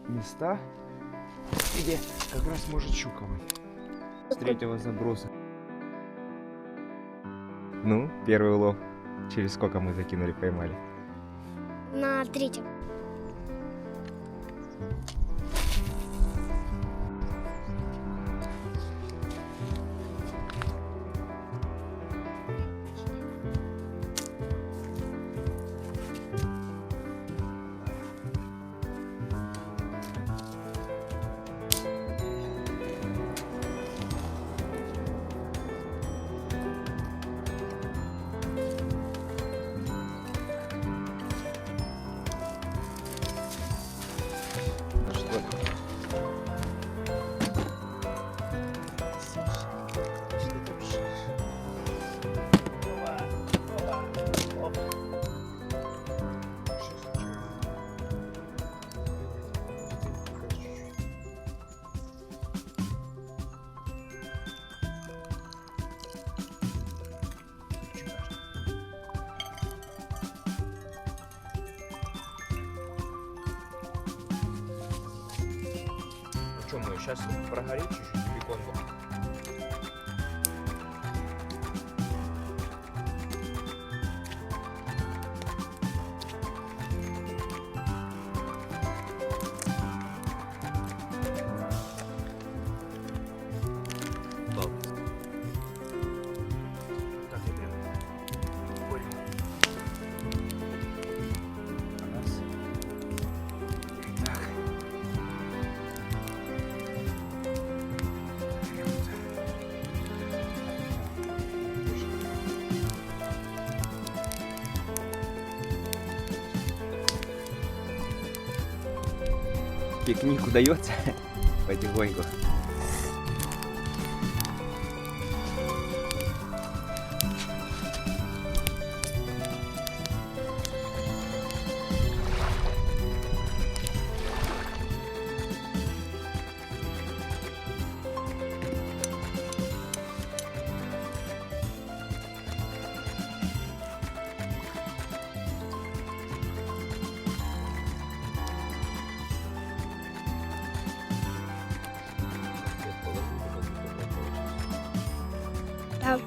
места, где как раз может щука быть. С третьего заброса. Ну, первый улов. Через сколько мы закинули, поймали? На третьем. Что мы сейчас прогорит чуть-чуть бекон? Пикник удается потихоньку. Да.